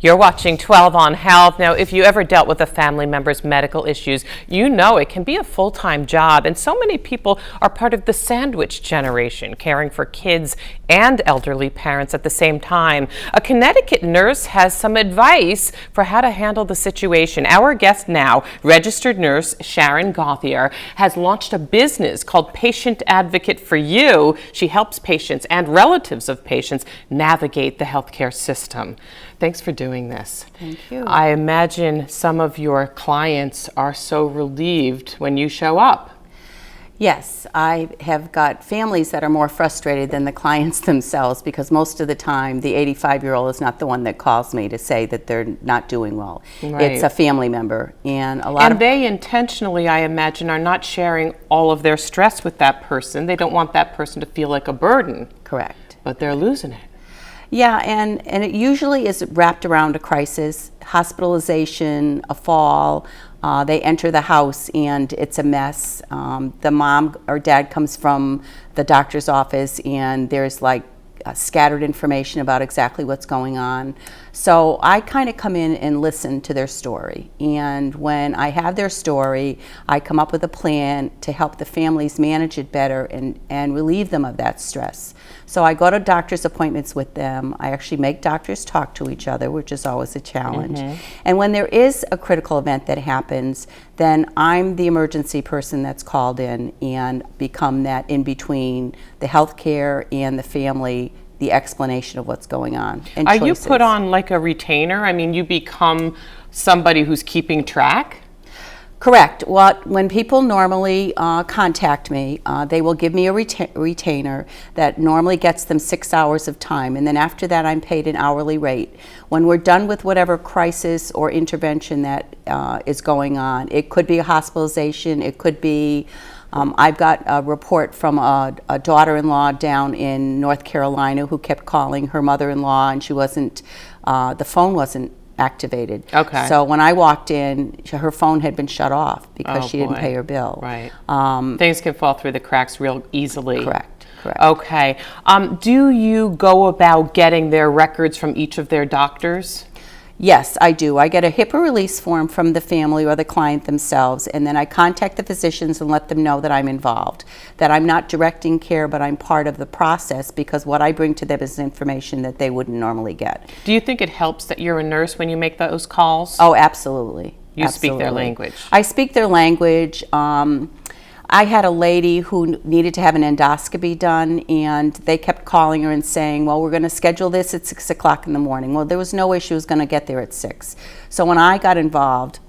You're watching 12 on Health. Now, if you ever dealt with a family member's medical issues, you know it can be a full-time job, and so many people are part of the sandwich generation, caring for kids and elderly parents at the same time. A Connecticut nurse has some advice for how to handle the situation. Our guest now, registered nurse Sharon Gauthier, has launched a business called Patient Advocate for You. She helps patients and relatives of patients navigate the healthcare system. Thanks for doing this. Thank you. I imagine some of your clients are so relieved when you show up. Yes, I have got families that are more frustrated than the clients themselves, because most of the time the 85-year-old is not the one that calls me to say that they're not doing well. Right. It's a family member, and they intentionally, I imagine, are not sharing all of their stress with that person. They don't want that person to feel like a burden. Correct. But they're losing it. Yeah, and it usually is wrapped around a crisis, hospitalization, a fall. They enter the house and it's a mess. The mom or dad comes from the doctor's office and there's like scattered information about exactly what's going on. So I kind of come in and listen to their story. And when I have their story, I come up with a plan to help the families manage it better and relieve them of that stress. So I go to doctor's appointments with them. I actually make doctors talk to each other, which is always a challenge. Mm-hmm. And when there is a critical event that happens, then I'm the emergency person that's called in and become that in between the healthcare and the family, the explanation of what's going on. And are choices. You put on like a retainer? I mean, you become somebody who's keeping track? Correct. When people normally contact me, they will give me a retainer that normally gets them 6 hours of time, and then after that I'm paid an hourly rate. When we're done with whatever crisis or intervention that is going on, it could be a hospitalization, it could be I've got a report from a daughter-in-law down in North Carolina who kept calling her mother-in-law and she wasn't, the phone wasn't activated. Okay. So when I walked in, her phone had been shut off because she didn't pay her bill. Right. Things can fall through the cracks real easily. Correct. Correct. Okay. Do you go about getting their records from each of their doctors? Yes, I do. I get a HIPAA release form from the family or the client themselves, and then I contact the physicians and let them know that I'm involved, that I'm not directing care, but I'm part of the process, because what I bring to them is information that they wouldn't normally get. Do you think it helps that you're a nurse when you make those calls? Oh, absolutely. You speak their language. I speak their language. I had a lady who needed to have an endoscopy done, and they kept calling her and saying, well, we're going to schedule this at 6 o'clock in the morning. Well, there was no way she was going to get there at 6. So when I got involved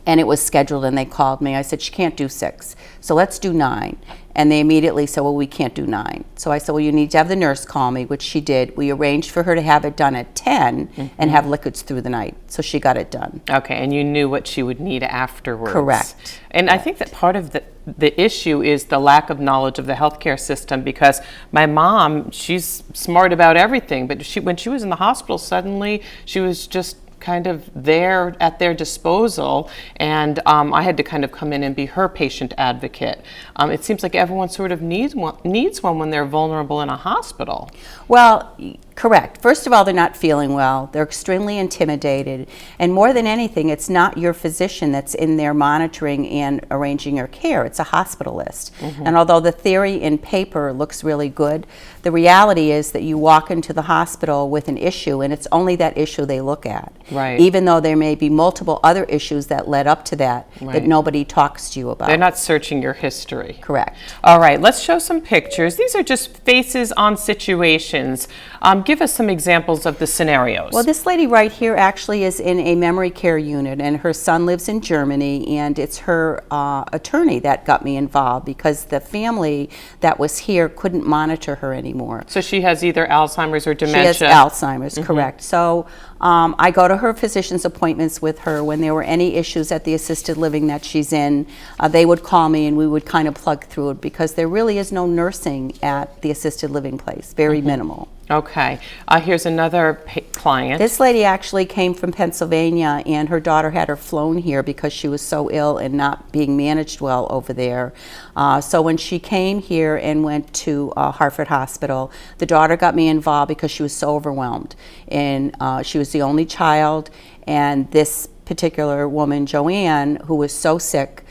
and it was scheduled and they called me, I said, she can't do 6. So let's do 9. And they immediately said, well, we can't do 9. So I said, well, you need to have the nurse call me, which she did. We arranged for her to have it done at 10 and have liquids through the night. So she got it done. Okay, and you knew what she would need afterwards. Correct. And I think that part of the issue is the lack of knowledge of the healthcare system, because my mom, she's smart about everything, but when she was in the hospital, suddenly she was just kind of there at their disposal, and I had to kind of come in and be her patient advocate. It seems like everyone sort of needs one when they're vulnerable in a hospital. Well, correct. First of all, they're not feeling well. They're extremely intimidated. And more than anything, it's not your physician that's in there monitoring and arranging your care. It's a hospitalist. Mm-hmm. And although the theory in paper looks really good, the reality is that you walk into the hospital with an issue and it's only that issue they look at. Right. Even though there may be multiple other issues that led up to that that nobody talks to you about. They're not searching your history. Correct. All right, let's show some pictures. These are just faces on situations. Give us some examples of the scenarios. Well, this lady right here actually is in a memory care unit, and her son lives in Germany, and it's her attorney that got me involved because the family that was here couldn't monitor her anymore. So she has either Alzheimer's or dementia? She has Alzheimer's, correct. So I go to her physician's appointments with her. When there were any issues at the assisted living that she's in, they would call me and we would kind of plug through it, because there really is no nursing at the assisted living place, very minimal. Okay. Here's another client. This lady actually came from Pennsylvania, and her daughter had her flown here because she was so ill and not being managed well over there. So when she came here and went to Hartford Hospital, the daughter got me involved because she was so overwhelmed. And she was was the only child, and this particular woman, Joanne, who was so sick,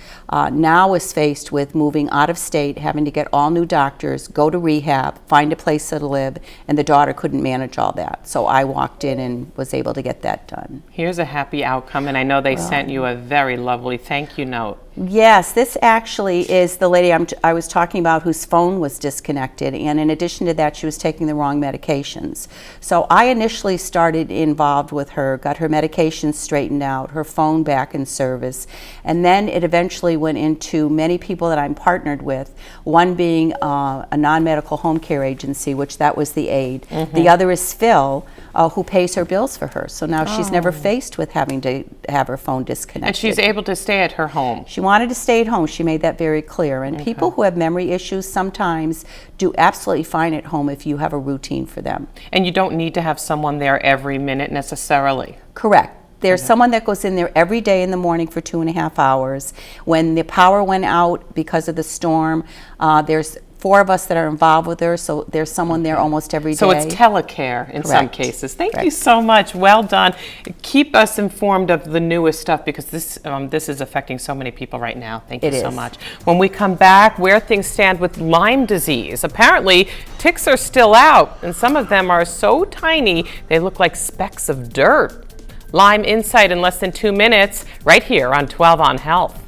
now is faced with moving out of state, having to get all new doctors, go to rehab, find a place to live, and the daughter couldn't manage all that. So I walked in and was able to get that done. Here's a happy outcome, and I know they sent you a very lovely thank you note. Yes, this actually is the lady I was talking about whose phone was disconnected, and in addition to that, she was taking the wrong medications. So I initially started involved with her, got her medications straightened out, her phone back in service, and then it eventually went into many people that I'm partnered with, one being a non-medical home care agency, which that was the aid. The other is Phil, who pays her bills for her. So now she's never faced with having to have her phone disconnected. And she's able to stay at her home. She wanted to stay at home. She made that very clear. And people who have memory issues sometimes do absolutely fine at home if you have a routine for them. And you don't need to have someone there every minute necessarily. Correct. There's someone that goes in there every day in the morning for 2.5 hours. When the power went out because of the storm, there's 4 of us that are involved with her, so there's someone there almost every day. So it's telecare in some Correct. cases. Thank you so much. Well done. Keep us informed of the newest stuff because this is affecting so many people right now. Thank you so much. When we come back, where things stand with Lyme disease. Apparently, ticks are still out, and some of them are so tiny they look like specks of dirt. Lyme Insight in less than 2 minutes, right here on 12 on Health.